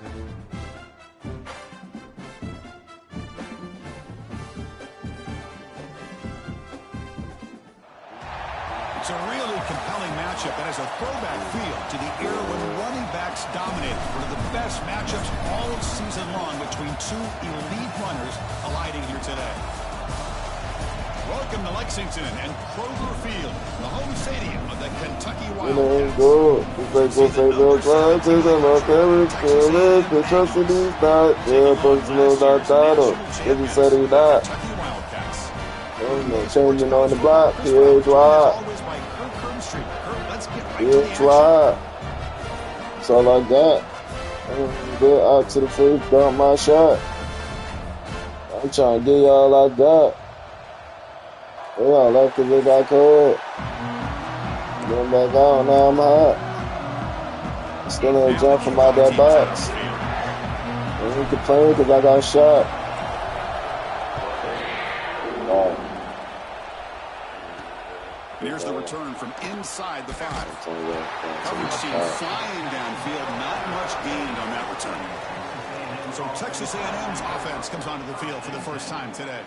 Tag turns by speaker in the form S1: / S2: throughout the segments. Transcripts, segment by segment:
S1: It's a really compelling matchup that has a throwback feel to the era when running backs dominated. One of the best matchups all season long between two elite runners colliding here today. Welcome to Lexington and Kroger Field, the home stadium of the Kentucky Wildcats.
S2: Changing on the block, here's wide. Here's wide. That's all I got. Good out to the face, dump my shot. I'm trying to get y'all I got. They all left because they got cold. Getting back out, now I'm hot. Still ain't jump from out that box. And he complain because I got shot.
S1: Here's the return from inside the 5. Coverage team flying downfield, not much gained on that return. So Texas A&M's offense comes onto the field for the first time today.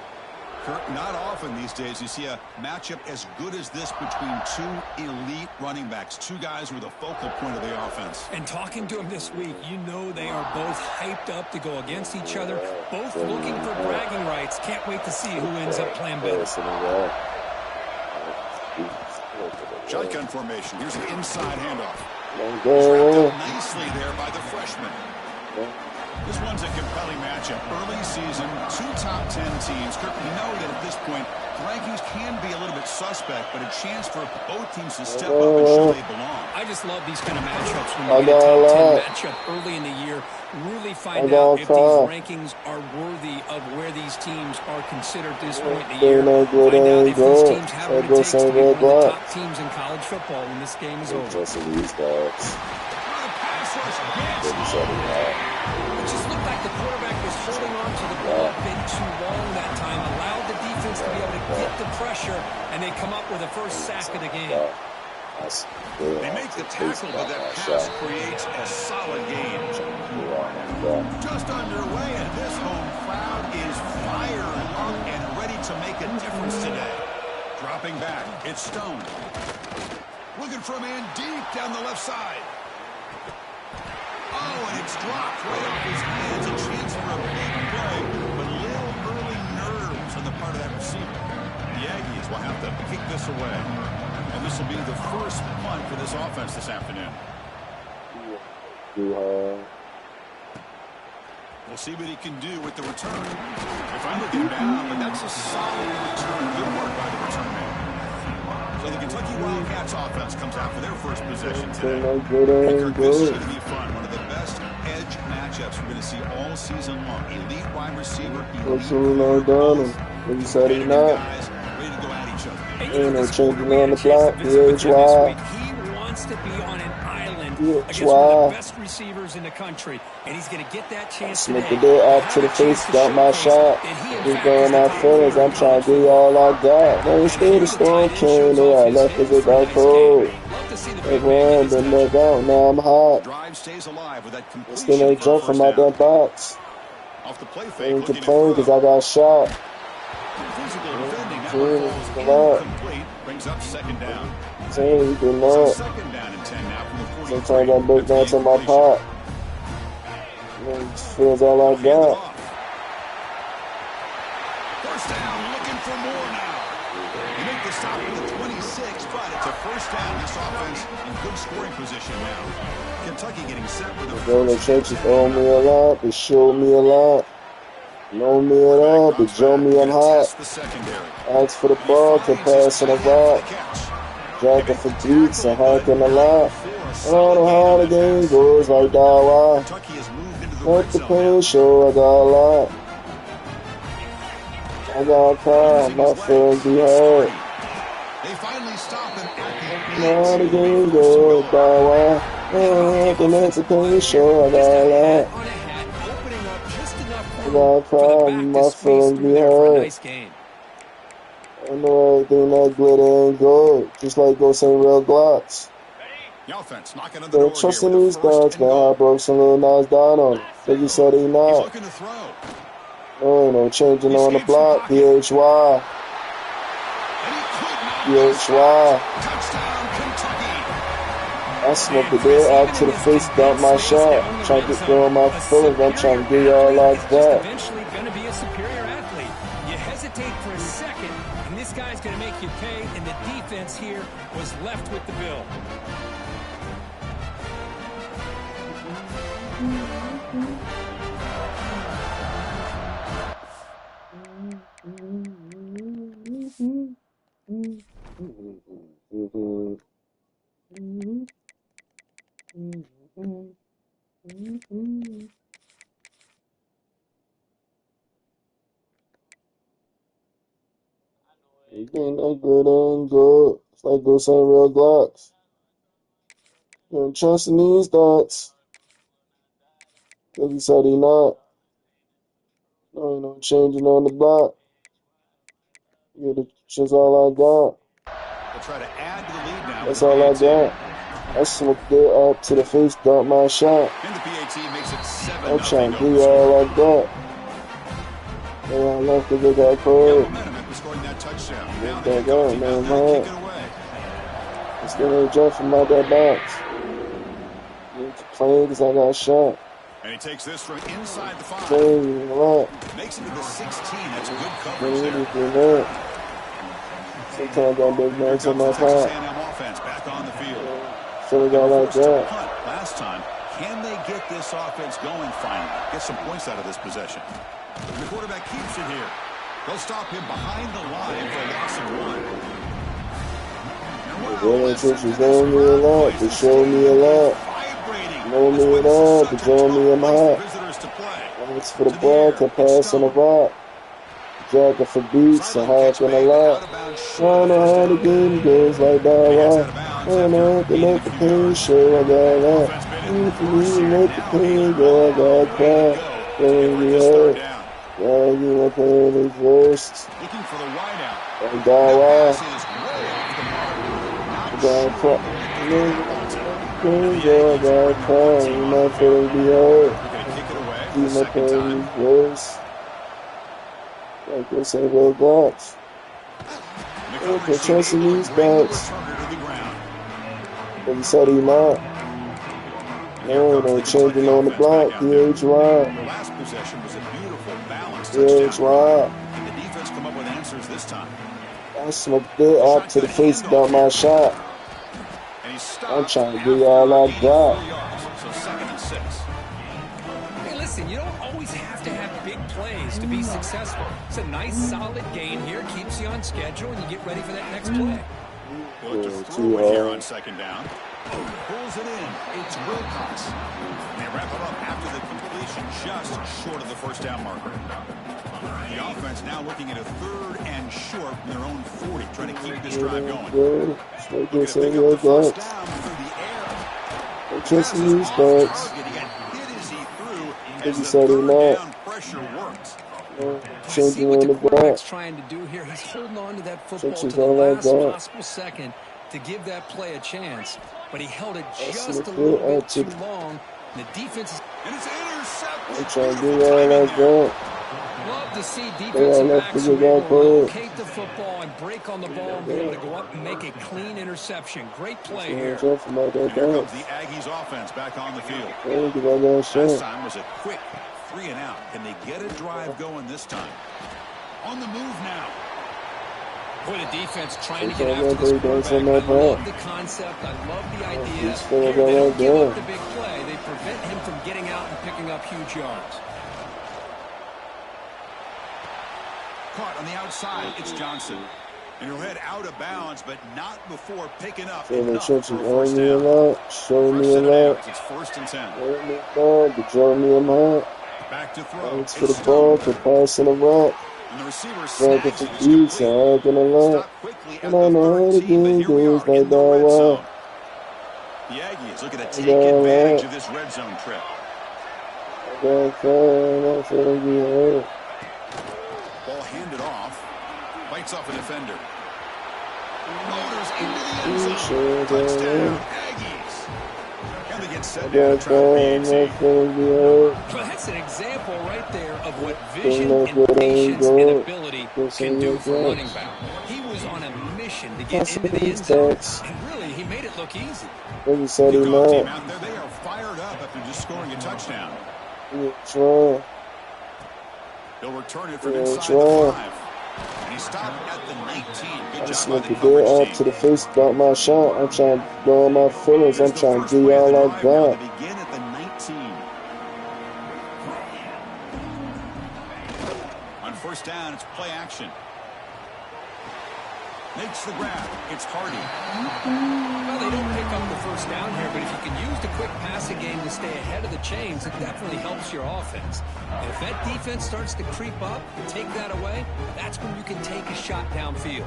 S1: Kurt, not often these days you see a matchup as good as this between two elite running backs, two guys who are the focal point of the offense. And talking to them this week, you know they are both hyped up to go against each other, both looking for bragging rights. Can't wait to see who ends up playing better. Shotgun formation. Here's an inside handoff. Wrapped up nicely there by the freshman. This one's a compelling matchup. Early season, two top 10 teams. Kirk, we know that at this point, rankings can be a little bit suspect, but a chance for both teams to step up and show they belong.
S3: I just love these kind of matchups when you get a top 10 matchup early in the year. Really find out if these rankings are worthy of where these teams are considered at this point in the year. Find out if these teams have what it takes to be one of the top teams in college football when this game is over.
S2: Just these guys.
S3: It just looked like the quarterback was holding on to the ball a bit too long that time, allowed the defense to be able to get the pressure, and they come up with a first sack of the game.
S1: They make the tackle, but that pass creates a solid gain. Just underway, and this home crowd is fired up and ready to make a difference today. Dropping back, it's Stone. Looking for a man deep down the left side. Oh, and it's dropped right off his hands. A chance for a big play, but little early nerves on the part of that receiver. The Aggies will have to kick this away. And this will be the first punt for this offense this afternoon. We'll see what he can do with the return. They finally get down, but that's a solid return. Good work by the return man. So the Kentucky Wildcats offense comes out for their first possession today. This is going to be fun. One of the best edge matchups we're going to see all season long. Elite wide receiver, elite guys, ready to go at each other.
S2: Ain't no changing on the block. Here's why.
S3: He wants to be on an island against one of the best receivers in the country, and he's going to get that chance today.
S2: Make the door out to the face, got my shot. He's going out feelings. I'm trying to get all I got. Now stay the storm came there. I left as it got cold. They ran, then look out. Now I'm hot. Still ain't jump from out that box. I ain't complain because I got shot.
S1: Brings up second down.
S2: Good luck.
S1: Second down and 10 now from the 40.
S2: Sometimes I break down to my pot. It feels all I got.
S1: First down, looking for more now. You make the stop with the 26, but it's a first down. This offense in good scoring position now. Kentucky getting set with the
S2: the churches owe me a lot. They showed me a lot. Know me at all, but show me I'm hot. Ask for the ball to pass in a rock. Jacking for beats and hacking a lot. I don't know how the game goes like that. Why? Let the pain show I got a lot. I got a cry, my feelings be hurt. How the game goes like that. Why? Let the pain show I got a lot. I got a problem, my feelings be hurt. I know everything that glitter ain't gold, just like those same real Glocks.
S1: The offense knocking on the
S2: They're
S1: door
S2: trusting
S1: here with
S2: these
S1: a first
S2: guys,
S1: and
S2: man.
S1: goal.
S2: I broke some little nice down on him. Biggie said he
S1: He's
S2: not.
S1: looking to throw.
S2: Oh, no changing
S1: He
S2: on the
S1: escapes the
S2: block.
S1: pocket.
S2: PHY.
S1: And he could not be
S2: PHY.
S1: stopped. Touchdown, Kentucky.
S2: I smoked the dead out to the face, dumped my shot. Trying to get through my feelings. I'm trying to get y'all like that.
S3: Eventually going to be a superior athlete. You hesitate for a second, and this guy's going to make you pay, and the defense here was left with the bill.
S2: You think that good ain't good. It's like those ain't real Glocks. Don't trust in these thoughts. Cause he said he not. No, ain't no changing on the block. Yeah, that's just all I got.
S1: They'll try to add to the lead now.
S2: That's all I got. I smoked it up to the face, dumped my shot.
S1: And the PAT makes it 7-0
S2: I'm trying to
S1: over
S2: do
S1: the
S2: all
S1: score.
S2: like that. And I left because they got
S1: They have
S2: cold.
S1: momentum after scoring that touchdown. Now
S2: Get
S1: the
S2: back
S1: head
S2: out,
S1: coaching
S2: man,
S1: out there to
S2: man.
S1: kick it away.
S2: I still ain't jump from out that box. You complain because I got shot.
S1: And he takes this from inside the 5.
S2: Dang, a lot.
S1: Makes it to the 16. That's good coverage
S2: Dang,
S1: there.
S2: anything there. Sometimes I big
S1: Here
S2: nights on
S1: comes
S2: my
S1: the Texas
S2: pot.
S1: A&M offense back on the field.
S2: Feeling
S1: They
S2: all
S1: were
S2: like
S1: forced to
S2: that.
S1: punt last time. Can they get this offense going finally? Get some points out of this possession. And the quarterback keeps it here. They'll stop him behind the line for a loss of 1.
S2: The Golden Churches know me a lot. They show me a lot. Know me at all. They show me I'm hot. Thanks for the ball. Can pass on the rock. Jacking for beats and hacking a lot. Trying to how the game goes like that. Why? I know to make the pain show. I got that. For me to make the pain go. I got that. Playing the hurt. Yeah, you want playing in first.
S1: Looking for the wideout.
S2: I got why.
S1: Pass is way off the mark.
S2: I got caught. I got caught. You're not feeling be hurt. Keep my pain worse. Like this ain't real blocks. Oh, but trusting these blocks. But he said he not. No changing on the block. PHY.
S1: Last possession was a beautiful balanced touchdown. And the defense come up with answers this time.
S2: I smoked it up to the face, got my shot. I'm trying to get y'all like that.
S1: So 2nd and 6.
S3: Hey, listen, you don't always have to have big plays to be successful. It's a nice, solid gain here. Keeps you on schedule, and you get ready for that next play.
S1: Look to throw it here on 2nd down. Pulls it in. It's Wilcox. And they wrap it up after the completion, just short of the first down marker. The offense now looking at a 3rd and short from their own 40, trying to keep this drive going. Looking to pick up the first down through the air.
S2: Just these backs.
S1: He got hit as he threw, as
S2: He
S1: the
S2: said he
S1: 3rd
S2: not.
S1: down pressure worked.
S3: See what the quarterback's trying to do here. He's holding on to that football to the last possible second to give that play a chance. But he held it just a little bit too long. And the defense is...
S1: And it's intercepted.
S2: I'm trying to do y'all like that.
S3: Love to see defensive backs who are able to locate the football and break on the ball and be able to go up and make a clean interception. Great play here.
S1: And here comes the Aggies offense back on the field. Last time was a quick 3 and out. Can they get a drive going this time? On the move now.
S3: Boy, the defense trying to get after this quarterback. I love the concept. I love the idea. Here, they don't give up the big play. They prevent him from getting out and picking up huge yards.
S1: Caught on the outside. It's Johnson. And he'll head out of bounds, but not before picking up
S2: Show me
S1: enough for a first
S2: a
S1: down.
S2: lot. Show me a lot.
S1: It's 1st and 10.
S2: Show me a lot. But show me a lot.
S1: Back to throw.
S2: Thanks for the ball. For passing the rock.
S1: And the receiver
S2: Snagging
S1: snags
S2: for
S1: it.
S2: beats and acting a lot. And I know how the game goes like that. Wow.
S1: The Aggies looking to take advantage of this red zone trip.
S2: I got fun. I'm feeling be hurt.
S1: Ball handed off. Bites off a defender. Motors into the end zone. Touchdown, Aggies. And they get set down to try to PAT.
S3: Well, that's an example right there of what vision and patience and ability can do for a running back. He was on a mission to get into the end zone, and really, he made it look easy.
S1: The kickoff team out there, they are fired up after just scoring a touchdown. He'll return it from inside the 5. And he stopped at the 19. Good job by the coverage team.
S2: To the face about my shot. I'm trying to go on my feelings. I'm trying to do y'all like that.
S1: Begin at the 19. On first down, it's play action. Makes the grab. It's Hardy.
S3: Well, they don't pick up the first down here, but if you can use the quick passing game to stay ahead of the chains, it definitely helps your offense. And if that defense starts to creep up and take that away, that's when you can take a shot downfield.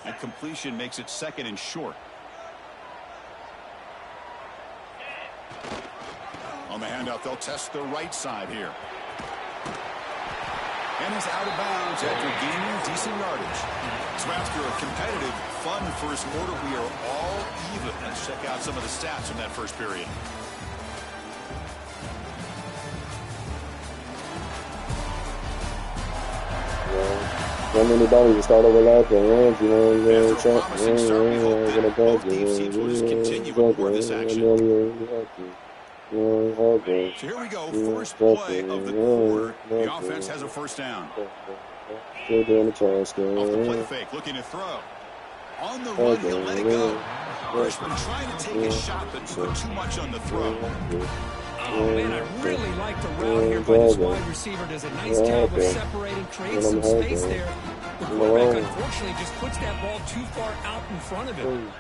S1: That completion makes it 2nd and short. On the handout, they'll test the right side here. And he's out of bounds after gaining decent yardage. So after a competitive, fun first quarter, we are all even. Let's check out some of the stats from that first period.
S2: Not many bodies will start overlapping.
S1: After a promising start, we hope that both teams will just continue with more of this action. So here we go, first play of the quarter. The offense has a first down. Off the play fake, looking to throw. On the run, he'll let it go. Freshman trying to take a shot, but put too much on the throw.
S3: Oh, man, I really like the route here by this wide receiver. Does a nice job of separating, creates some space there. The quarterback, unfortunately, just puts that ball too far out in front of him.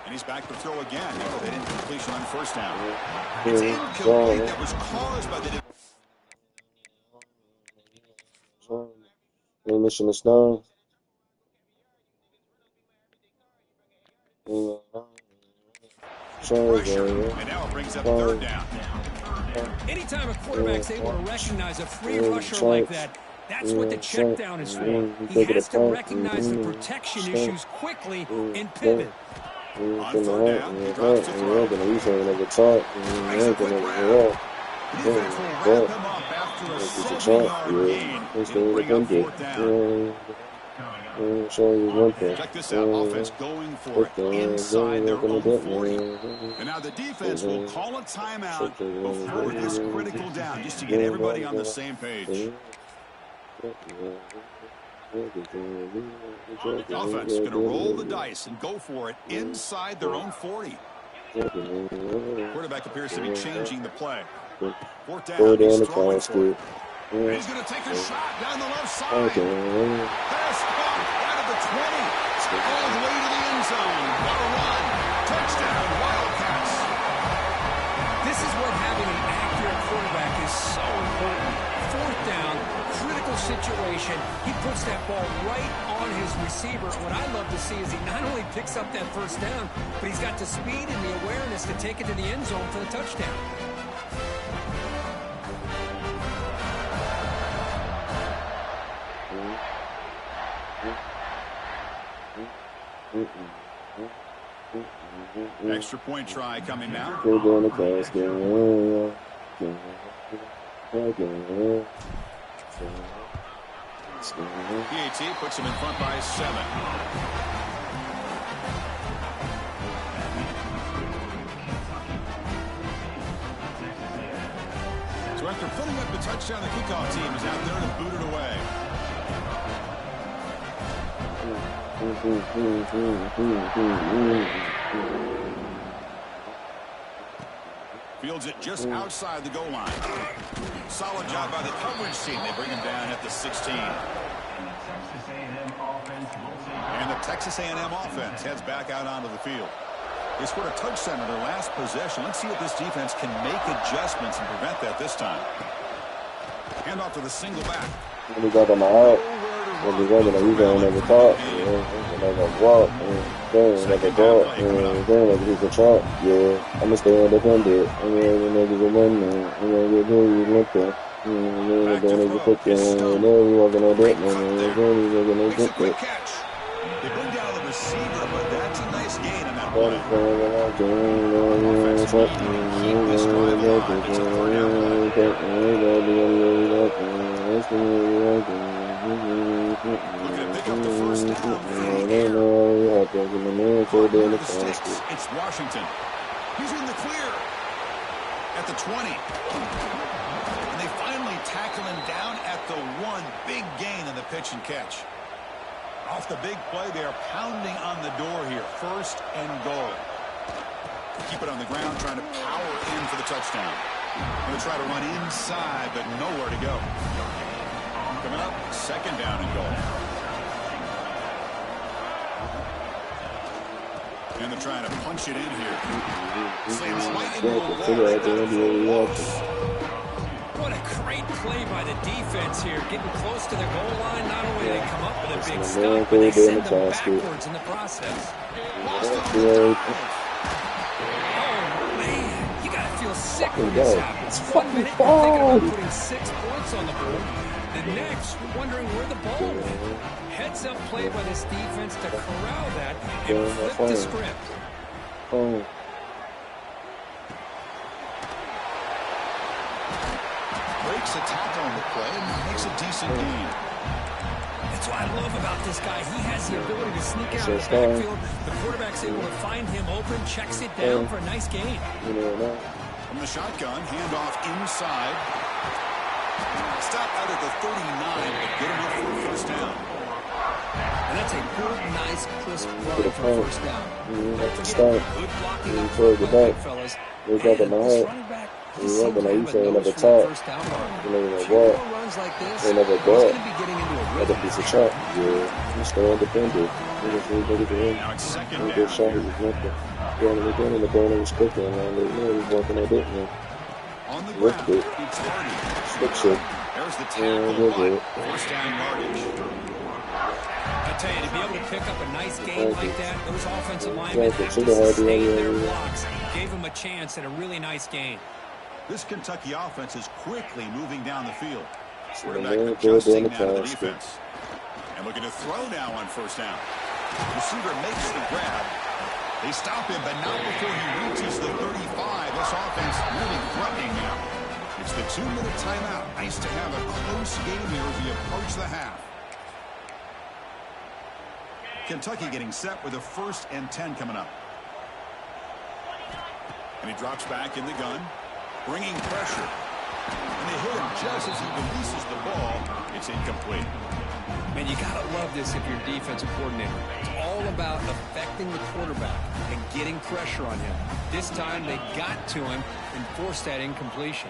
S1: And he's back to throw again. That incompletion on first down. It's incomplete. That was caused by the...
S2: Mission is done.
S1: Pressure. And now it brings up 3rd down.
S3: Anytime a quarterback's able to recognize a free rusher like that, that's what the check down is for. He has to recognize the protection issues quickly and pivot.
S1: On 3rd down, he drops to throw. Makes a quick grab. Defense will wrap him up after a 7-yard gain. It'll bring up 4th down. Check this out. Offense going for it inside their own 40. And now the defense will call a timeout before this critical down, just to get everybody on the same page. Offense going to roll the dice and go for it inside their own 40. Quarterback appears to be changing the play. 4th down, he's throwing for it. And he's going to take a shot down the left side. Pass caught out of the 20. All the way to the end zone. What a run. Touchdown, Wildcats.
S3: This is what having an accurate quarterback is so important. 4th down, critical situation. He puts that ball right on his receiver. What I love to see is he not only picks up that first down, but he's got the speed and the awareness to take it to the end zone for the touchdown.
S1: Extra point try coming now. PAT puts him in front by 7. So after putting up the touchdown, the kickoff team is out there to boot it away. Fields it just outside the goal line. Solid job by the coverage team. They bring him down at the 16. And the Texas A&M offense heads back out onto the field. They scored a touchdown in their last possession. Let's see if this defense can make adjustments and prevent that this time. Hand off to the single back.
S2: We got them out.
S1: Nowhere to
S2: When you running, you don't never talk, never walk, never talk, never get the trap. Yeah, I'ma stay independent. Niggas are winning. Get who you look at. Don't even put that. Never walking on that.
S1: Makes a quick catch. They bring down the receiver, but that's a nice gain on that play. Offense needs to keep this drive alive. It's a third down play. Looking to pick up the first down for the air. The sticks. It's Washington. He's in the clear at the 20. And they finally tackle him down at the 1. Big gain in the pitch and catch. Off the big play, they're pounding on the door here. First and goal. Keep it on the ground, trying to power in for the touchdown. Going to try to run inside, but nowhere to go. Coming up, second down and goal. And they're trying to punch it in here. Slams right into the wall.
S3: What a great play by the defense here. Getting close to the goal line. Not only they come up with a big stop, but they send them backwards in the process. Oh, man. You got to feel sick when this happens. 1 minute, you're thinking about putting 6 points on the board. The next, wondering where the ball went. Heads up play by this defense to corral that and flip the script.
S1: Breaks a tackle on the play and makes a decent gain.
S3: That's what I love about this guy. He has the ability to sneak out of the backfield. The quarterback's able to find him open, checks it down for a nice gain.
S1: From the shotgun, handoff inside. Stop out at the 39, but get him up for a first down.
S3: And that's a good, nice, crisp run for a first down.
S2: Start.
S3: Good blocking up
S2: Toward the back.
S3: fellas.
S2: We got the head. You never know, you say never talk. You never walk. They never go up. Another piece of trap. Yeah. You stay independent.
S1: Now it's second down.
S2: Good shot. He's nothing. Going in the corner, the corner was cooking. He's walking at it.
S1: On the ground, it's 30.
S2: Stick shit.
S1: There's the tackle, but first down yardage.
S3: I tell you, to be able to pick up a nice game like that, those offensive linemen have to sustain their blocks. Gave them a chance at a really nice game.
S1: This Kentucky offense is quickly moving down the field. Quarterback adjusting now to the defense. And looking to throw now on first down. Receiver makes the grab. They stop him, but not before he reaches the 35. This offense really threatening now. It's the 2-minute timeout. Nice to have a close game here as we approach the half. Kentucky getting set with a 1st and 10 coming up. And he drops back in the gun, bringing pressure. And they hit him just as he releases the ball. It's incomplete.
S3: Man, you got to love this if you're a defensive coordinator. It's all about affecting the quarterback and getting pressure on him. This time they got to him and forced that incompletion.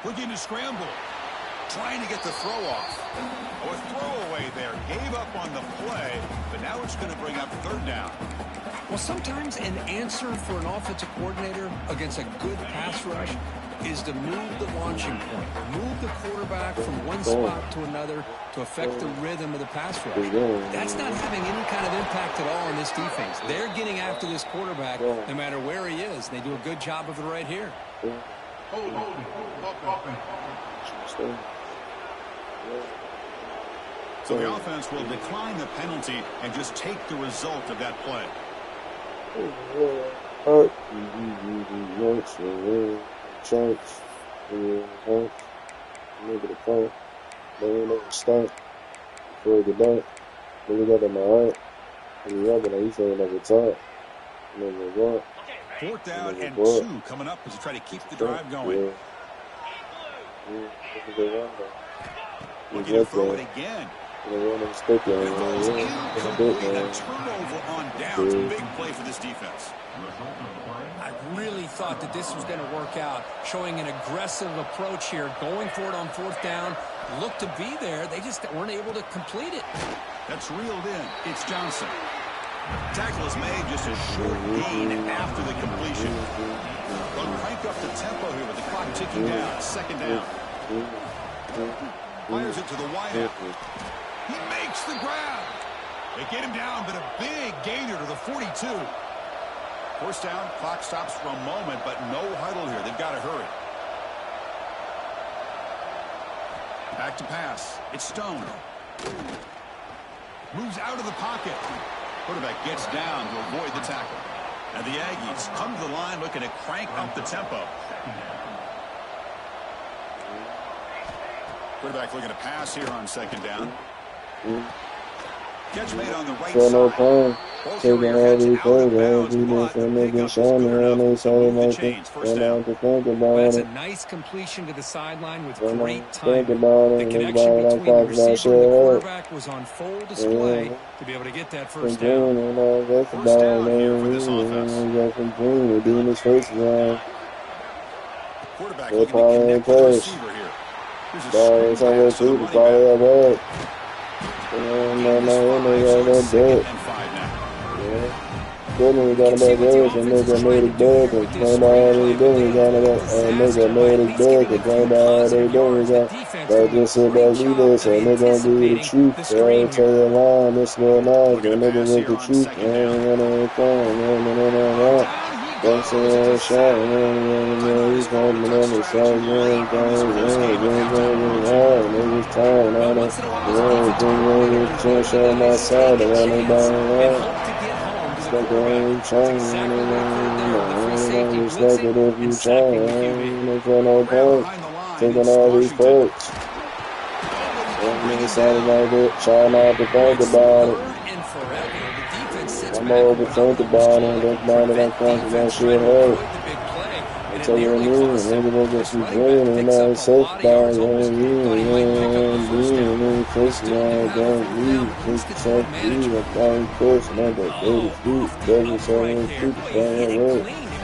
S1: Looking to scramble. Trying to get the throw off. A throwaway there. Gave up on the play, but now it's going to bring up third down.
S3: Well, sometimes an answer for an offensive coordinator against a good pass rush is to move the launching point. Move the quarterback from one spot to another to affect the rhythm of the pass rush. That's not having any kind of impact at all on this defense. They're getting after this quarterback no matter where he is. They do a good job of it right here.
S1: So the offense will decline the penalty and just take the result of that play. Fourth down and 2 coming up as you try to keep the drive going. Looking to throw it again. It goes incomplete. A turnover on downs. Big play for this defense.
S3: I really thought that this was going to work out, showing an aggressive approach here, going for it on fourth down. Looked to be there. They just weren't able to complete it.
S1: That's reeled in. It's Johnson. Tackle is made, just a short gain after the completion. They'll crank up the tempo here with the clock ticking down. Second down. Fires it to the wideout. He makes the grab. They get him down, but a big gainer to the 42. First down, clock stops for a moment, but no huddle here. They've got to hurry. Back to pass. It's Stone. Moves out of the pocket. Quarterback gets down to avoid the tackle. And the Aggies come to the line looking to crank up the tempo. Quarterback looking to pass here on second down. Catch made on the right side.
S2: Taking all these plays, and making shiny on their side like that. And I have to think about
S3: That's
S2: it.
S3: a nice completion to the sideline with great
S2: Think
S3: timing.
S2: about it.
S3: The connection
S2: Everybody
S3: between the receiver and the
S2: shit.
S3: quarterback was on full display to be able to get that first down.
S2: That's
S1: First down here for this
S2: offense. Doing his face around.
S1: Quarterback
S2: They
S1: looking to
S2: probably
S1: connect
S2: ain't
S1: with the
S2: close.
S1: receiver here. Here's a
S2: It's
S1: screen
S2: on
S1: pass to the
S2: too.
S1: running
S2: Probably
S1: back.
S2: up.
S1: Gain is 5, so it's second and 5 now.
S2: Then we got about this and make a made it big and play all they do. We got about make a made it big and play all they do. We got but just sit back do this and they're gonna do the truth. I'll tell you a line, this little nice and nigga with the truth. Don't say a shot and he's coming on the side niggas time on it. Chance on my side and anybody like every time, it's like it if you try, for no point, taking all these perks. Sounded like it, try not to think about it. I'm overthink about it, think about it, I'm thinking that shit hurt. I tell you what I mean, maybe they'll get some dream, and now it's safe by it, Chris, now don't leave, think it's like you, I'm dying close, and I got dirty feet, doesn't say anything,
S3: It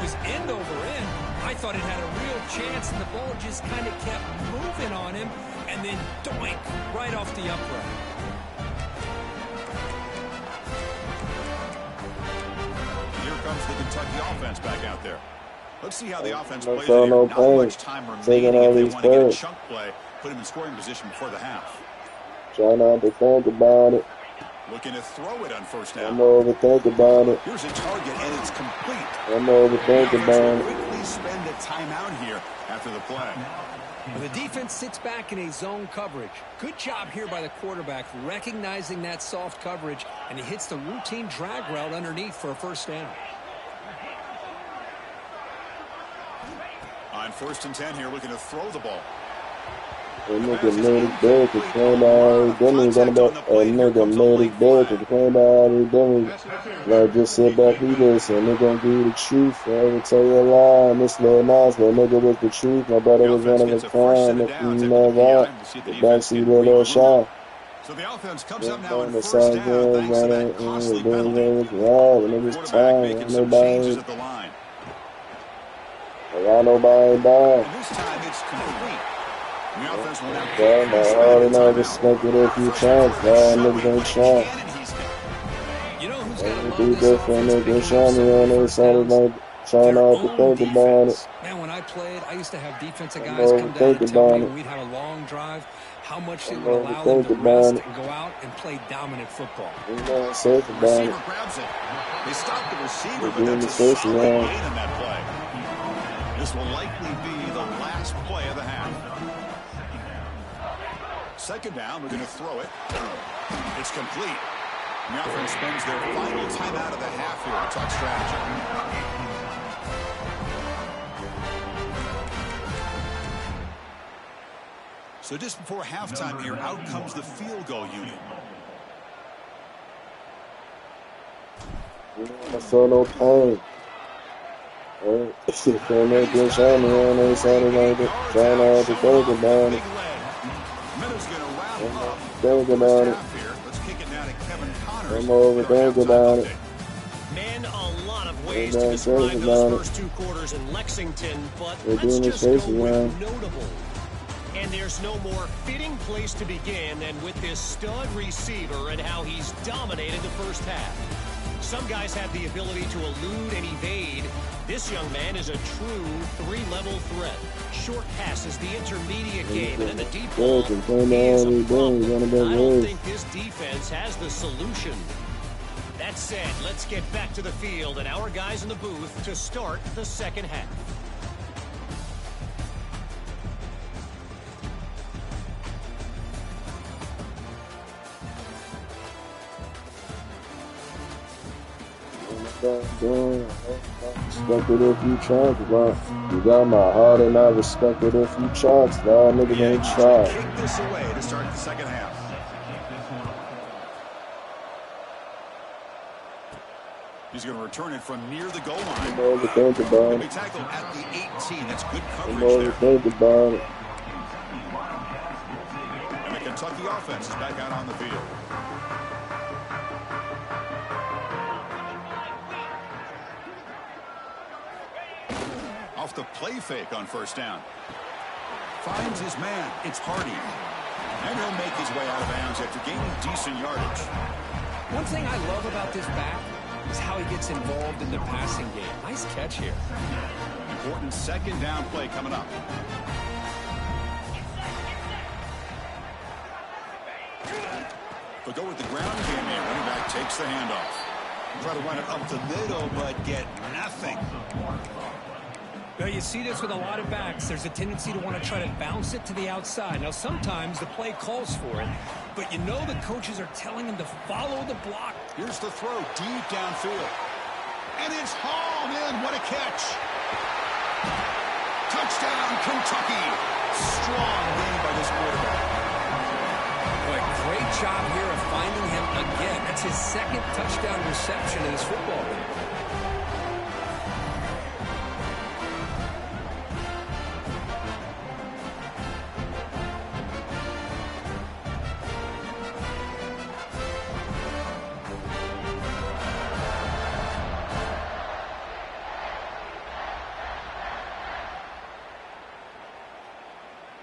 S3: was end over end. I thought it had a real chance, and the ball just kind of kept moving on him, and then doink, right off the upright.
S1: Here comes the Kentucky offense back out there. Let's see how the offense plays
S2: so
S1: here.
S2: no
S1: Not
S2: point.
S1: much time
S2: Taking
S1: remaining
S2: all
S1: if they
S2: these
S1: want to get a
S2: plays.
S1: chunk play. Put him in scoring position before the half.
S2: Try not to think about it.
S1: Looking to throw it on first
S2: I'm
S1: down.
S2: overthink about it.
S1: Here's a target, and it's complete.
S2: I'm overthink
S1: The offense
S2: about
S1: will
S2: it.
S1: quickly spend a timeout here after the play.
S3: The defense sits back in a zone coverage. Good job here by the quarterback, recognizing that soft coverage, and he hits the routine drag route underneath for a first down.
S1: On 1st and 10 here, looking to throw the ball.
S2: A nigga made it big and claim all he done. He's on about a nigga made it big and claim all he done. Like, just sit back, do this, and they're gonna give you the truth. I will tell you a lie. This little nice little nigga was the truth. My brother was one of a kind. If you know that, the backseat little shot.
S1: So the offense comes up now on first down, thanks to that costly penalty. Quarterback making some changes at the line.
S2: I got nobody down.
S1: And this time it's complete. And the offense will now
S2: I already know just make it if you chance. Niggas ain't trying.
S3: You know who's got to love
S2: Do
S3: this
S2: different,
S3: offense
S2: niggas shiny on their side, like trying not to think about it.
S3: Man, when I played, I used to have defensive guys
S2: never
S3: come down and
S2: think
S3: tell
S2: about
S3: me
S2: it.
S3: when we'd have a long drive how much they would
S2: never
S3: allow them to
S2: think about
S3: rest
S2: it.
S3: and go out and play dominant football.
S2: You know I'm safe about it.
S1: Receiver grabs it. They stop the receiver,
S2: They're
S1: but
S2: doing
S1: that's
S2: the
S1: a
S2: first
S1: solid
S2: round.
S1: gain in that play. This will likely be the last play of the half. Second down, we're going to throw it. It's complete. And the offense spends their final timeout of the half here to talk strategy. So just before halftime here, out comes the field goal unit.
S2: I feel no pain. Feel no good shiny on their side, like it. Trying not to think about it. Think about it. I'm overthink about it.
S4: Man, a lot of ways to describe those first 2 quarters in Lexington, but let's just go with notable. And there's no more fitting place to begin than with this stud receiver and how he's dominated the first half. Some guys have the ability to elude and evade. This young man is a true three-level threat. Short passes, the intermediate game, and then the deep ball. He is a problem. I don't think this defense has the solution. That said, let's get back to the field and our guys in the booth to start the second half.
S2: Respect it if you try, bro. You got my heart and I respect it if you try. Nah, nigga ain't try.
S1: Kick this away to start the second half. He's going to return it from near the goal line.
S2: He'll be
S1: tackled at the 18. That's good coverage there. And the Kentucky offense is back out on the field. Off the play fake on first down. Finds his man. It's Hardy. And he'll make his way out of bounds after gaining decent yardage.
S3: One thing I love about this back is how he gets involved in the passing game. Nice catch here.
S1: Important second down play coming up. They'll go with the ground game here. Running back takes the handoff. Try to run it up the middle, but get nothing.
S3: Now, you see this with a lot of backs. There's a tendency to want to try to bounce it to the outside. Now, sometimes the play calls for it, but you know the coaches are telling him to follow the block.
S1: Here's the throw deep downfield. And it's hauled in. What a catch. Touchdown, Kentucky. Strong game by this quarterback.
S3: Boy, great job here of finding him again. That's his second touchdown reception in his football game.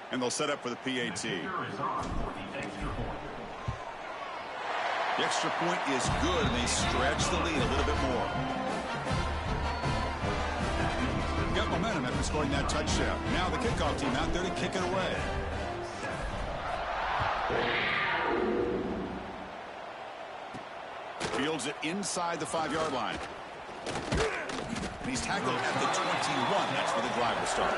S1: And they'll set up for the PAT. The extra point is good, and they stretch the lead a little bit more. Got momentum after scoring that touchdown. Now the kickoff team out there to kick it away. Fields it inside the 5-yard line. And he's tackled at the 21. That's where the drive will start.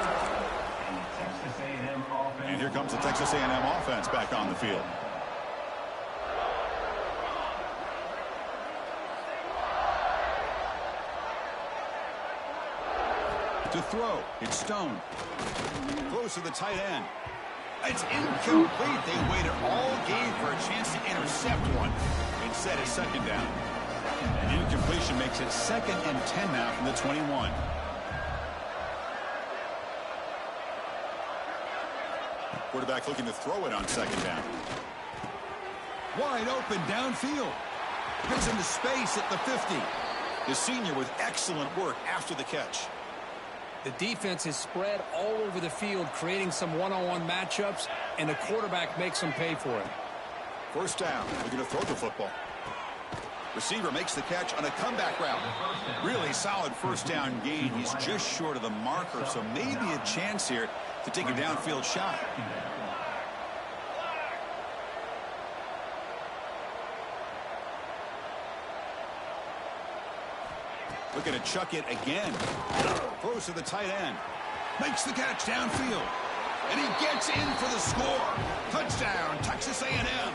S1: And here comes the Texas A&M offense back on the field. To throw, it's Stone. Throws to the tight end. It's incomplete. They waited all game for a chance to intercept one. Instead, it's second down. Incompletion makes it 2nd and 10 now from the 21. Quarterback looking to throw it on second down. Wide open downfield. Gets into space at the 50. The senior with excellent work after the catch.
S3: The defense is spread all over the field, creating some one-on-one matchups, and the quarterback makes them pay for it.
S1: First down. They're going to throw the football. Receiver makes the catch on a comeback route. Really solid first down gain. He's just short of the marker, so maybe a chance here to take a downfield shot. Looking to chuck it again. Throws to the tight end. Makes the catch downfield. And he gets in for the score. Touchdown, Texas A&M.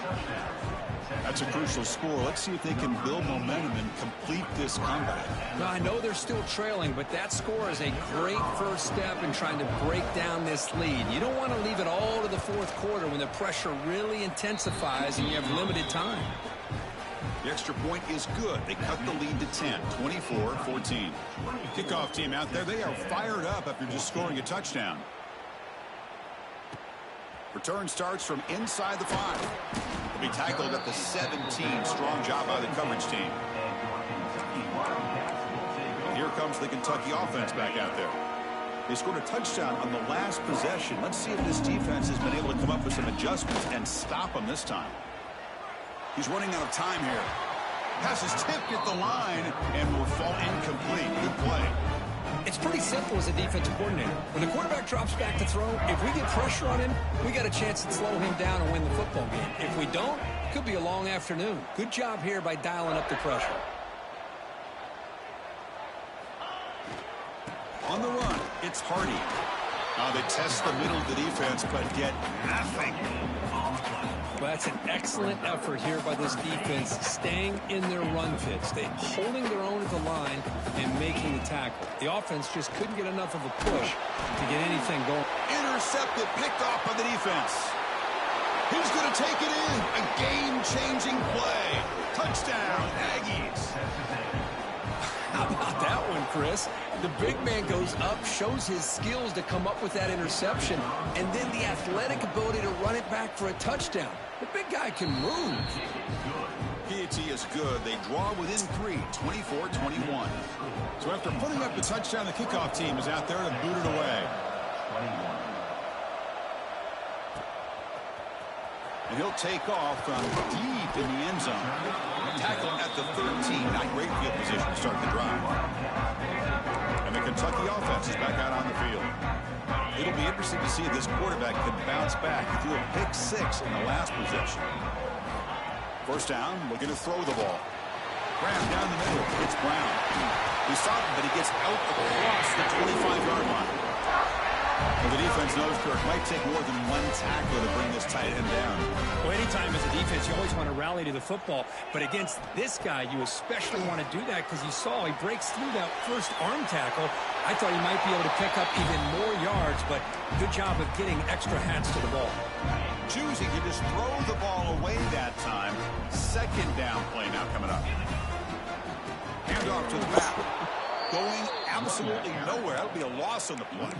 S1: That's a crucial score. Let's see if they can build momentum and complete this comeback.
S3: Now, I know they're still trailing, but that score is a great first step in trying to break down this lead. You don't want to leave it all to the fourth quarter when the pressure really intensifies and you have limited time.
S1: The extra point is good. They cut the lead to 10, 24-14. Kickoff team out there, they are fired up after just scoring a touchdown. Return starts from inside the 5. Will be tackled at the 17. Strong job by the coverage team. And here comes the Kentucky offense back out there. They scored a touchdown on the last possession. Let's see if this defense has been able to come up with some adjustments and stop them this time. He's running out of time here. Pass is tipped at the line and will fall incomplete. Good play.
S3: It's pretty simple as a defensive coordinator. When the quarterback drops back to throw, if we get pressure on him, we got a chance to slow him down and win the football game. If we don't, it could be a long afternoon. Good job here by dialing up the pressure.
S1: On the run, it's Hardy. Now they test the middle of the defense, but get nothing.
S3: Well, that's an excellent effort here by this defense, staying in their run fits. They holding their own at the line and making the tackle. The offense just couldn't get enough of a push to get anything going.
S1: Intercepted, picked off by the defense. He's going to take it in. A game-changing play. Touchdown, Aggies.
S3: How about that one, Chris? The big man goes up, shows his skills to come up with that interception, and then the athletic ability to run it back for a touchdown. The big guy can move.
S1: Katty is good. They draw within 3, 24-21. So after putting up the touchdown, the kickoff team is out there to boot it away. And he'll take off from deep in the end zone. Tackle at the 13. Not great field position to start the drive. And the Kentucky offense is back out on the field. It'll be interesting to see if this quarterback can bounce back. He threw a pick 6 in the last possession. First down, looking to throw the ball. Graham down the middle. It's Brown. He stopped him, but he gets out across the 25-yard line. Well, the defense knows, Kirk, might take more than one tackler to bring this tight end down.
S3: Well, anytime as a defense, you always want to rally to the football. But against this guy, you especially want to do that because you saw he breaks through that first arm tackle. I thought he might be able to pick up even more yards, but good job of getting extra hats to the ball.
S1: Choosing to just throw the ball away that time. Second down play now coming up. Handoff to the back. Going absolutely nowhere. That'll be a loss on the play.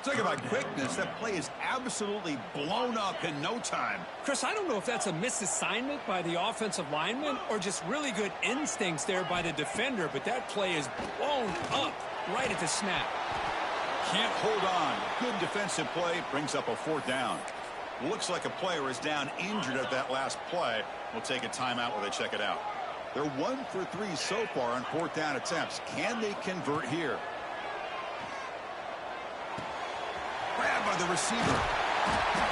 S1: Talk about quickness. That play is absolutely blown up in no time.
S3: Chris, I don't know if that's a misassignment by the offensive lineman or just really good instincts there by the defender, but that play is blown up right at the snap.
S1: Can't hold on. Good defensive play. Brings up a fourth down. Looks like a player is down injured at that last play. We'll take a timeout while they check it out. They're 1 for 3 so far on fourth down attempts. Can they convert here? Grabbed by the receiver.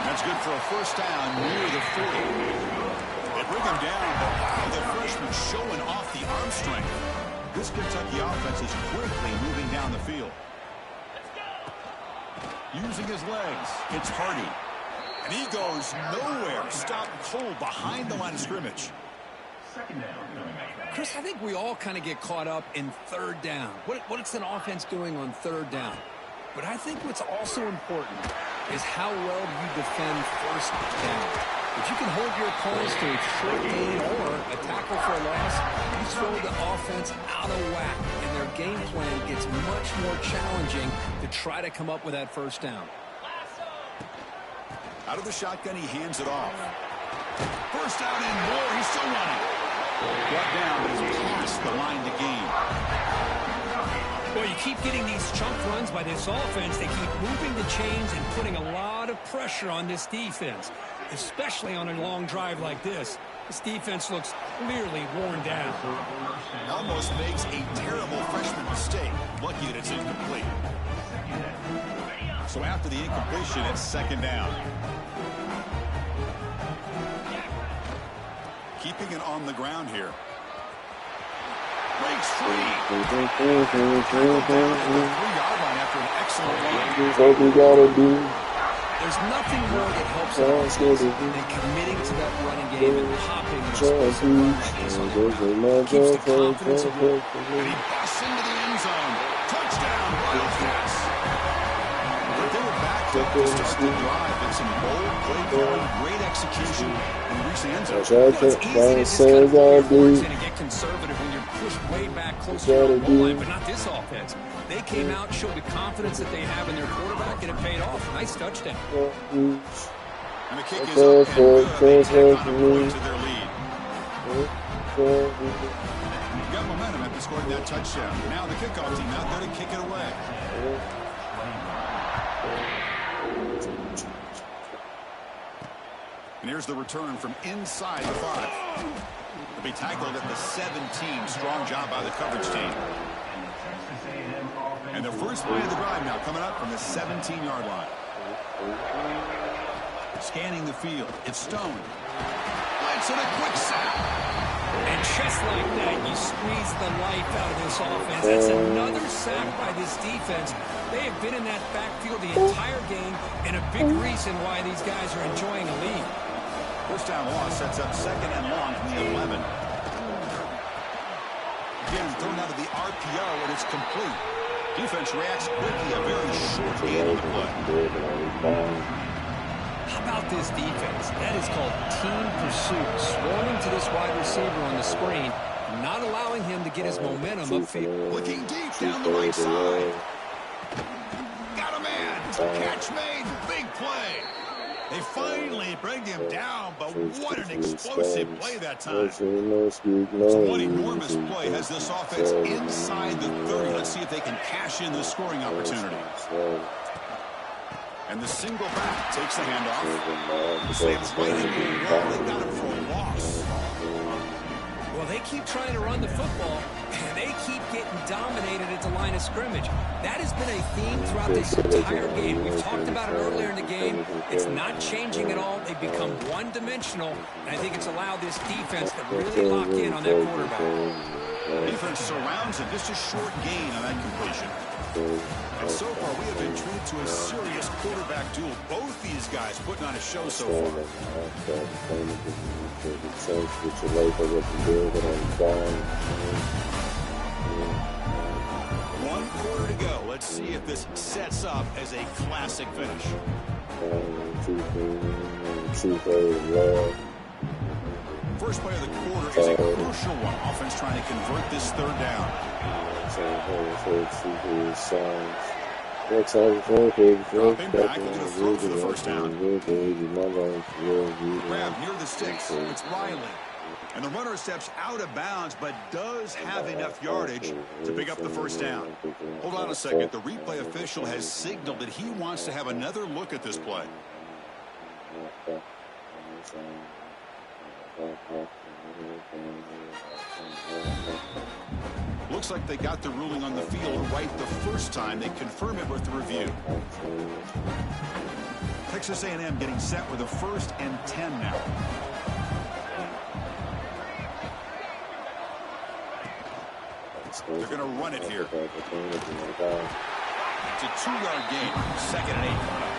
S1: That's good for a first down near the 40. They bring him down, but wow, the freshman showing off the arm strength. This Kentucky offense is quickly moving down the field. Using his legs, it's Hardy. And he goes nowhere. Stopped cold behind the line of scrimmage.
S3: Chris, I think we all kind of get caught up in third down. What's an offense doing on third down? But I think what's also important is how well you defend first down. If you can hold your opponents to a short gain or a tackle for a loss, you throw the offense out of whack, and their game plan gets much more challenging to try to come up with that first down.
S1: Out of the shotgun, he hands it off. First down and more. He's still running. Brought down, but he's past the line to gain.
S3: Well, you keep getting these chunk runs by this offense. They keep moving the chains and putting a lot of pressure on this defense, especially on a long drive like this. This defense looks clearly worn down.
S1: Almost makes a terrible freshman mistake. Lucky that it's incomplete. So after the incompletion, it's second down. Keeping it on the ground here. Breaks free. 3-yard line after an excellent run.
S2: What we gotta do.
S3: There's nothing more that helps than committing to that running game and popping and keeps the confidence of work.
S1: And he busts into the end zone. Touchdown, Wildcats. But they were backed up to start the drive. And some bold play calling, great execution, and reach the end zone.
S3: It's easy to just kind of put your forwards in and get conservative when you're pushed way back close to the goal line, but not this offense. They came out, showed the confidence that they have in their quarterback, and it paid off. Nice touchdown.
S1: And the kick is up and good. They take on a point to their lead. You've got momentum after scoring that touchdown. Now the kickoff team out there to kick it away. And here's the return from inside the 5. They'll be tackled at the 17. Strong job by the coverage team. And the first play of the drive now coming up from the 17-yard line. Scanning the field. It's Stone. Blitz and a quick sack.
S3: And just like that, you squeeze the life out of this offense. That's another sack by this defense. They have been in that backfield the entire game, and a big reason why these guys are enjoying a lead.
S1: First down loss sets up 2nd and long from the 11. Again, thrown out of the RPO, and it's complete. Defense reacts quickly. A very short gain on the play.
S3: How about this defense? That is called team pursuit. Swarming to this wide receiver on the screen, not allowing him to get his momentum upfield.
S1: Looking deep down the right side. Got a man. Catch made. Big play. They finally bring him down, but what an explosive play that time. So one enormous play has this offense inside the 30. Let's see if they can cash in the scoring opportunity. And the single back takes the handoff. Slams right into the wall. They got him for a loss.
S3: Well, they keep trying to run the football, and they keep getting dominated at the line of scrimmage. That has been a theme throughout this entire game. We've talked about it earlier in the game. It's not changing at all. They've become one-dimensional, and I think it's allowed this defense to really lock in on that quarterback.
S1: Defense surrounds him. Just a short gain on that completion. And so far, we have been treated to a serious quarterback duel. Both these guys putting on a show so far. One quarter to go. Let's see if this sets up as a classic finish. First play of the quarter is a crucial one. Offense trying to convert this 3rd down. Dropping back, looking to throw for the first down. Grab near the sticks. It's Riley. And the runner steps out of bounds, but does have enough yardage to pick up the first down. Hold on a second. The replay official has signaled that he wants to have another look at this play. Looks like they got the ruling on the field right the first time. They confirm it with the review. Texas A&M getting set with a 1st and 10 now. They're going to run it here. It's a 2-yard gain. 2nd and 8 coming up.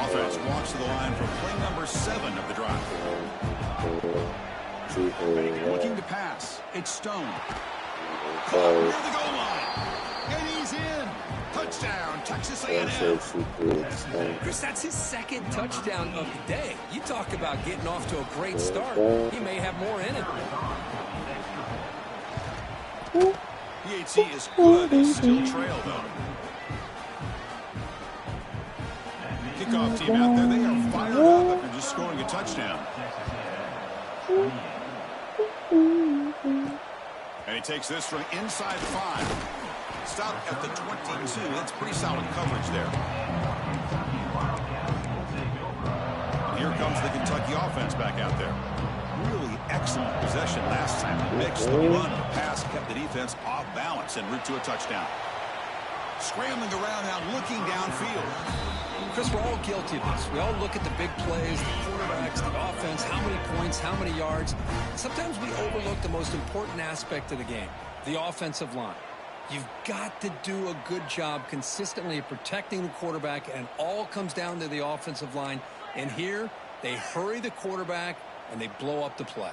S1: Offense walks to the line for play number 7 of the drive. Looking to pass. It's Stone. Caught near the goal line. And he's in. Touchdown, Texas A&M.
S3: Chris, that's his 2nd touchdown of the day. You talk about getting off to a great start. He may have more in it.
S1: PAT is good. They still trail, though. Kickoff team out there. They are fired up after just scoring a touchdown. And he takes this from inside the 5. Stop at the 22. That's pretty solid coverage there. And here comes the Kentucky offense back out there. Really excellent possession last time. Mixed the run and the pass kept the defense off balance en route to a touchdown. Scrambling around now, looking downfield.
S3: Chris, we're all guilty of this. We all look at the big plays, the quarterbacks, the offense, how many points, how many yards. Sometimes we overlook the most important aspect of the game, the offensive line. You've got to do a good job consistently of protecting the quarterback, and it all comes down to the offensive line. And here, they hurry the quarterback, and they blow up the play.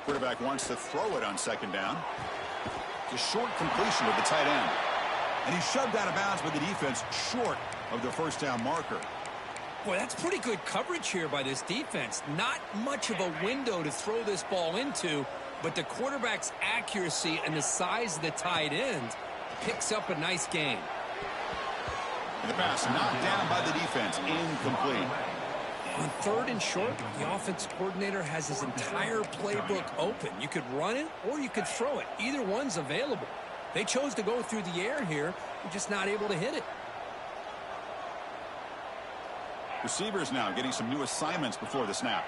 S1: Quarterback wants to throw it on 2nd down. It's a short completion with the tight end. And he's shoved out of bounds by the defense short of the first down marker.
S3: Boy, that's pretty good coverage here by this defense. Not much of a window to throw this ball into, but the quarterback's accuracy and the size of the tight end picks up a nice gain.
S1: And the pass knocked down by the defense, incomplete.
S3: On 3rd and short, the offense coordinator has his entire playbook open. You could run it or you could throw it. Either one's available. They chose to go through the air here. They're just not able to hit it.
S1: Receivers now getting some new assignments before the snap.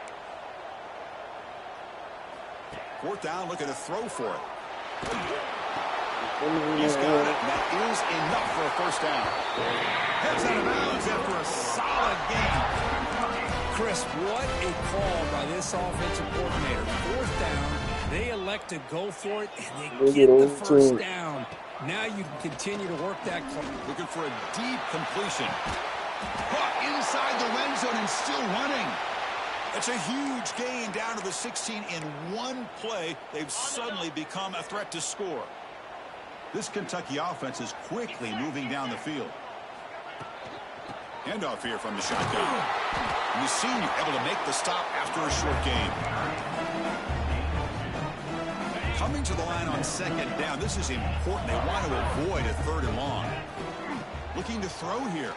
S1: 4th down, looking to throw for it. He's got it. That is enough for a 1st down. Heads out of bounds after a solid game.
S3: Chris, what a call by this offensive coordinator. 4th down, they elect to go for it, and they get the 1st down. Now you can continue to work that clock.
S1: Looking for a deep completion. Caught inside the red zone and still running. It's a huge gain down to the 16 in one play. They've suddenly become a threat to score. This Kentucky offense is quickly moving down the field. Handoff here from the shotgun. And the senior able to make the stop after a short gain. Coming to the line on 2nd down. This is important. They want to avoid a 3rd and long. Looking to throw here.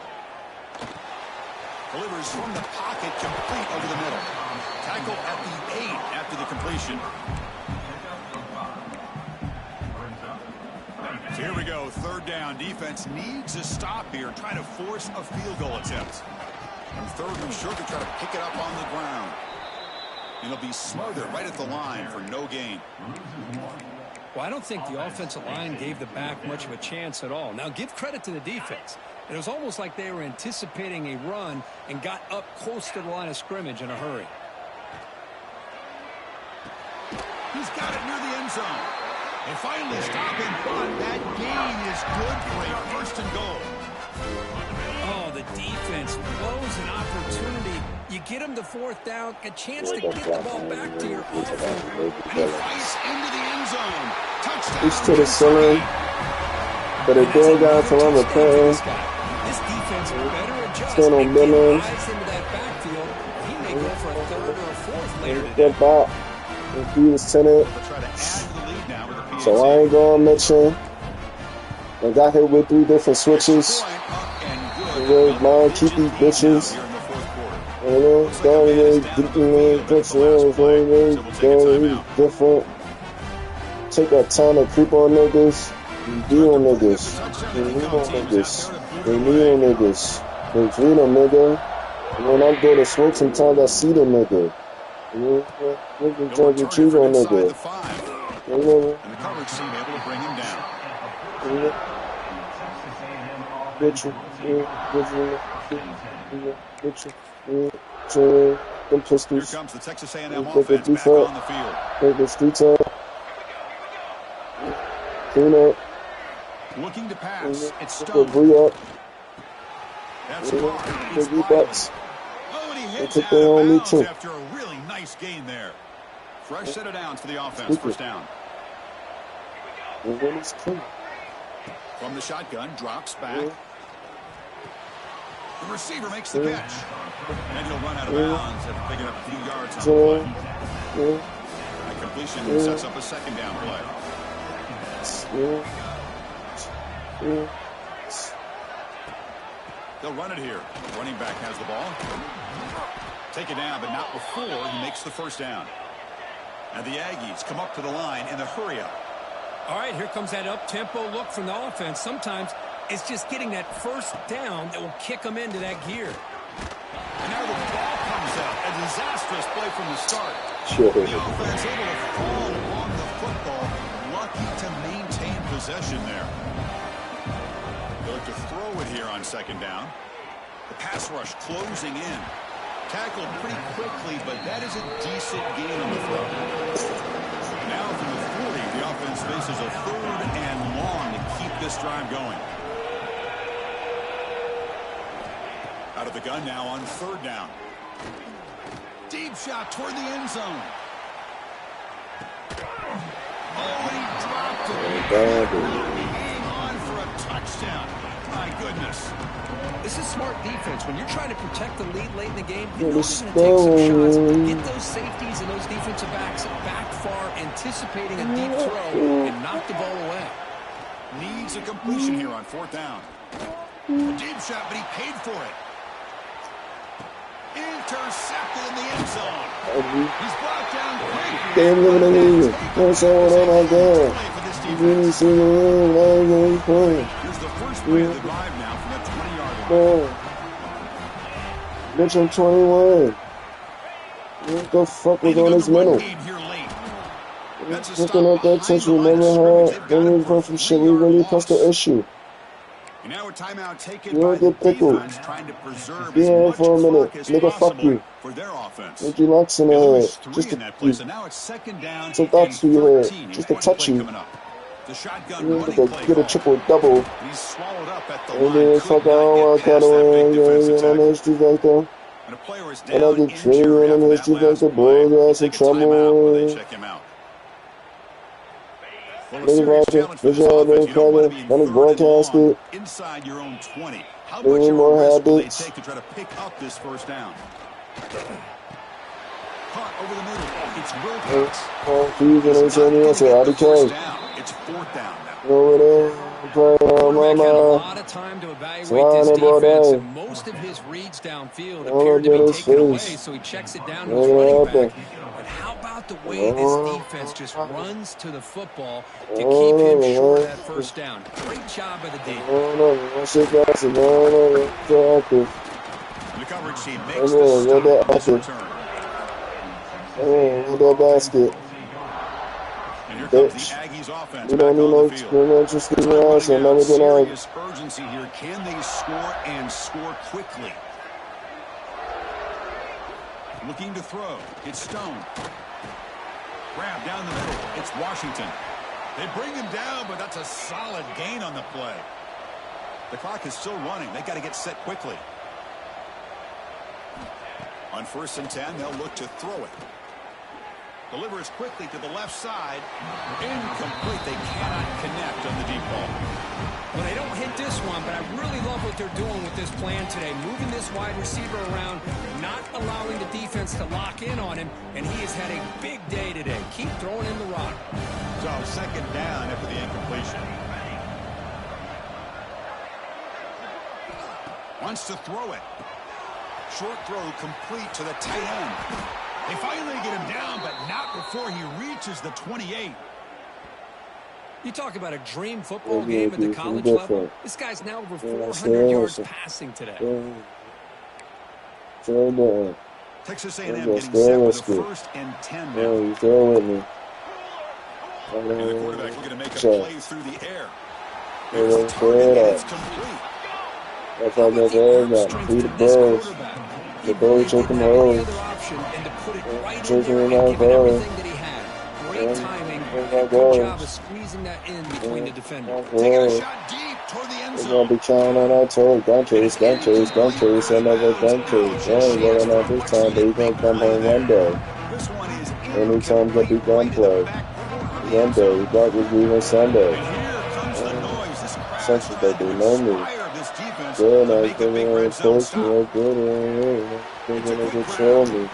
S1: Delivers from the pocket, complete over the middle. Tackle at the 8 after the completion. So here we go, 3rd down. Defense needs a stop here, trying to force a field goal attempt. And 3rd and short to try to pick it up on the ground. And it'll be smothered right at the line for no gain.
S3: Well, I don't think the offensive line gave the back much of a chance at all. Now, give credit to the defense. It was almost like they were anticipating a run and got up close to the line of scrimmage in a hurry.
S1: He's got it near the end zone. And finally stopping, but that gain is good for a 1st and goal.
S3: Oh, the defense blows an opportunity. You get him to 4th down, a chance to get the ball back to your offense.
S1: And he fights into the end zone. Touchdown.
S2: He's to the ceiling. But a dead guy from on the play.
S3: This defense better adjust
S2: Stand on
S3: and get
S2: Billings.
S3: eyes into that backfield. He may go for a 3rd or a 4th later today.
S2: Get back. And he was tenant. So I ain't going to mention. I got hit with 3 different switches. And mine keep these bitches. Different. Take that time to creep on niggas. Be on niggas. Be on niggas. Be on niggas. They treat them, nigga. And when I go to smoke, sometimes I see them, nigga. Nigga trying to cheat on nigga.
S1: And the coverage team able to bring him down.
S2: Them pistols.
S1: Here comes the Texas A&M offense back on the field.
S2: Take the streets up. Clean up.
S1: Looking to pass. It's Stone.
S2: Up.
S1: That's hard. It's
S2: bucks.
S1: Oh, and he hits
S2: took
S1: out
S2: their
S1: of
S2: own
S1: bounds
S2: too.
S1: after a really nice gain there. Fresh set of downs for the offense. 1st down. From the shotgun, drops back. The receiver makes the catch. And he'll run out of bounds after picking up a few yards on the play. That completion sets up a 2nd down play. They'll run it here. Running back has the ball. Take it down, but not before he makes the 1st down. And the Aggies come up to the line in the hurry-up.
S3: All right, here comes that up-tempo look from the offense. Sometimes it's just getting that 1st down that will kick them into that gear.
S1: And now the ball comes out. A disastrous play from the start.
S2: Sure.
S1: The offense able to fall along the football. Lucky to maintain possession there. They look to throw it here on 2nd down. The pass rush closing in. Tackled pretty quickly, but that is a decent gain on the throw. Now from the 40, the offense faces a 3rd and long to keep this drive going. Out of the gun now on 3rd down. Deep shot toward the end zone. Oh, and he dropped it. Hang on for a touchdown. My goodness.
S3: This is smart defense. When you're trying to protect the lead late in the game, you know you're going to take some shots. Get those safeties and those defensive backs back far, anticipating a deep throw, and knock the ball away.
S1: Needs a completion here on 4th down. A deep shot, but he paid for it. Intercepted in the end zone. He's brought down quickly.
S2: What's going on there?
S1: Here's the first play of the drive now from the 20-yard line.
S2: Bitch, I'm 21. What the fuck was on his mental? Looking at that touch, we never had. Then we go from shit, we really pressed the issue.
S1: And now a timeout taken
S2: You
S1: by
S2: don't
S1: the
S2: get pickled.
S1: defense, trying to preserve
S2: Be
S1: as
S2: here
S1: much
S2: for a minute.
S1: clock as
S2: Nigga, fuck
S1: possible
S2: you.
S1: for their offense.
S2: Make you locks in
S1: They
S2: the
S1: lose
S2: head.
S1: 3
S2: Just
S1: in that play, so now it's second down
S2: some
S1: and
S2: thoughts for your head.
S1: 13.
S2: Just to
S1: Important
S2: touch
S1: play
S2: you.
S1: coming up. The shotgun
S2: You
S1: running play
S2: get a
S1: call.
S2: triple-double.
S1: He's swallowed up at the
S2: And
S1: line.
S2: then
S1: Could
S2: fuck, I
S1: not
S2: don't
S1: get
S2: want to cut
S1: past that big
S2: away.
S1: defensive
S2: On the
S1: tackle.
S2: streets like that.
S1: And a player is
S2: And I
S1: down
S2: get trillion
S1: injured
S2: on
S1: after
S2: the
S1: that
S2: streets like
S1: last
S2: the
S1: play.
S2: boys.
S1: We'll
S2: That's some
S1: take a timeout while they
S2: trouble.
S1: check him out. Well, a
S2: Nigga,
S1: serious
S2: Roger.
S1: challenge for
S2: Good
S1: this
S2: job,
S1: offense.
S2: man.
S1: You don't want to be
S2: Let me
S1: third and
S2: broadcast
S1: long
S2: it.
S1: inside your own 20. How
S2: Give
S1: much
S2: me
S1: of a
S2: more
S1: risk will they
S2: habits.
S1: take to try to pick up this first down? Caught over the middle. It's Wilcox.
S2: Confusing and saying
S1: He's
S2: yes,
S1: not going to get the
S2: RDK.
S1: first down. It's 4th down now.
S2: Over there, play
S3: Quarterback had a
S2: mama.
S3: lot of time to evaluate
S2: Slide
S3: this
S2: it, bro,
S3: defense,
S2: down.
S3: and most of his reads downfield
S2: All
S3: appeared to
S2: up
S3: be
S2: in his
S3: taken away,
S2: face.
S3: so he checks it down to
S2: Look
S3: his running
S2: at
S3: back.
S2: that.
S3: But how about the way this defense just runs to the football to keep him short of that first down? Great job by the D.
S1: The coverage team makes the stop on this return.
S2: That basket.
S1: And here comes the
S2: Bitch.
S1: Aggies offense
S2: You
S1: back
S2: don't need
S1: on
S2: no
S1: the field.
S2: experiential skill, so never been out.
S1: Serious urgency here. Can they score and score quickly? Looking to throw. It's Stone. Grab down the middle. It's Washington. They bring him down, but that's a solid gain on the play. The clock is still running. They got to get set quickly. On 1st and 10, they'll look to throw it. Delivers quickly to the left side. Incomplete. They cannot connect on the deep ball.
S3: Well, they don't hit this one, but I really love what they're doing with this plan today. Moving this wide receiver around, not allowing the defense to lock in on him, and he has had a big day today. Keep throwing in the rock.
S1: So 2nd down after the incompletion. Wants to throw it. Short throw complete to the tight end. They finally get him down, but not before he reaches the 28.
S3: You talk about a dream football game at the college level. This guy's now over 400 yards passing today.
S1: Texas A&M getting set with a 1st and 10 now.
S2: You throw with me.
S1: And the quarterback looking to make a play through the air. Here's the target, and it's complete.
S2: That's how much air got. Feed the birds. The birds took him home. Taking him out home.
S3: Great timing. Good job of squeezing that in between the defenders.
S1: Taking a shot deep toward the end
S2: They're
S1: zone.
S2: going to be trying on that toe. Gun chase. Another gun chase. I ain't going out this time, but he's going to come home one day.
S1: This one is
S2: Anytime going to be gunplay. One day. God was leaving Sunday. Since they do know me. Good, I think they're close. Good. They're going to control me.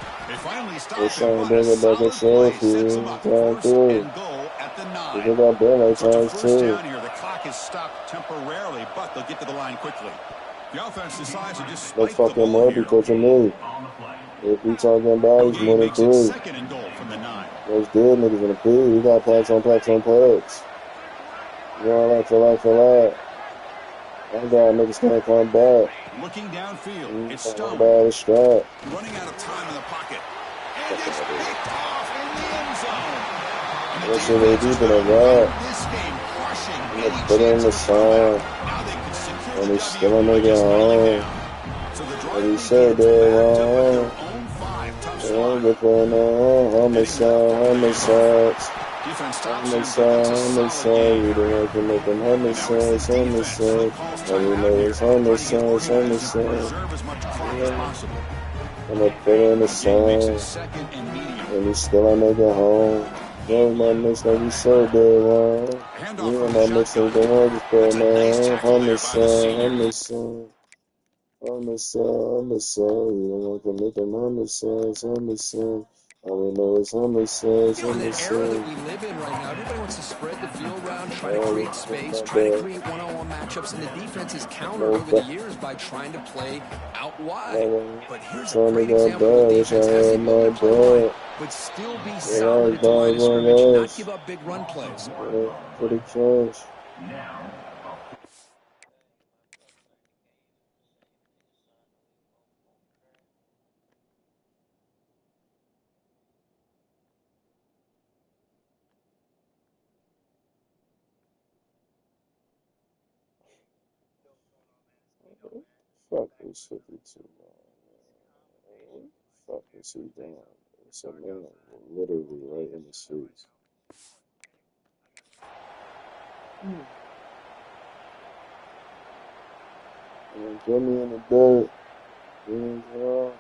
S2: They're trying to bring it back and show you. Time through. They got been like times too.
S1: The clock is stopped temporarily, but they'll get to the line quickly. The offense decides to just
S2: They
S1: spike the
S2: fucking
S1: ball
S2: more
S1: here.
S2: because of me. If we talking about it's more than
S1: Makes it
S2: 3.
S1: 2nd and goal from the 9.
S2: Those good niggas in the pool. We got packs on packs on packs. Going for that. That guy niggas can't come back.
S1: Looking downfield, it's Stone.
S2: Bad as strap.
S1: Running out of time in the pocket. And it's picked off in the end zone. And
S2: What should they do to the right?
S1: this game crushing any
S2: Put in the
S1: chance
S2: song.
S1: now they can secure
S2: And
S1: the
S2: they
S1: W
S2: still
S1: by
S2: make it
S1: just kneeling
S2: home.
S1: down. So the
S2: And
S1: drive
S2: he said
S1: begins
S2: they
S1: back to their
S2: wrong.
S1: own 5. Tough
S2: Yeah,
S1: slide.
S2: they're playing on homicides.
S1: Defense stops him, but that's a
S2: Homicide.
S1: solid
S2: We
S1: game.
S2: don't have to make them homicides. And we know it's homicides.
S1: Preserve as much clock as possible.
S2: I'm gonna put in the
S1: Game makes it
S2: song.
S1: 2nd and medium.
S2: And we still ain't make it home. No, my mix like we so good, man.
S1: Handoff
S2: You
S1: from
S2: and
S1: the
S2: my mix
S1: shotgun.
S2: like the hardest play,
S1: That's a nice
S2: man.
S1: tackle there by the senior.
S2: Homicide. You don't want to make them homicide. All we know is homicide.
S3: You know, in the era that we live in right now, everybody wants to spread the field around, try to create space, try to create one-on-one matchups, and the defense is countered over the years by trying to play out wide. But here's a great example of the defense has the ability to play wide, but still be solid at the line of scrimmage and not give up big run plays.
S2: Pretty close. Fuck is 52? What the fuck is he doing? It's a man literally right in his face. Put me in the dirt.
S1: You're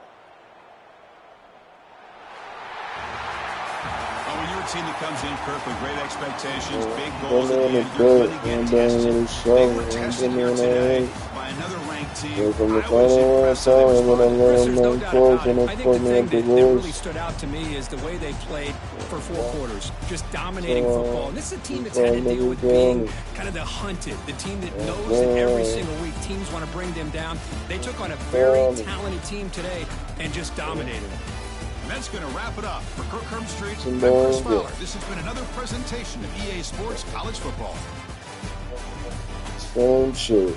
S1: a team that comes in, Kirk, with great expectations, big goals at the end. You're going to get tested. They were tested here today by another ranked team. I would say impressive. They were
S3: There's no doubt about it. I think the thing that really stood out to me is the way they played for 4 quarters, just dominating football. And this is a team that's had to deal with being kind of the hunted, the team that knows that every single week teams want to bring them down. They took on a very talented team today and just dominated them.
S1: And that's going to wrap it up for Kirk Herbstreit and Chris Fowler. This has been another presentation of EA Sports College Football.
S2: Same shit.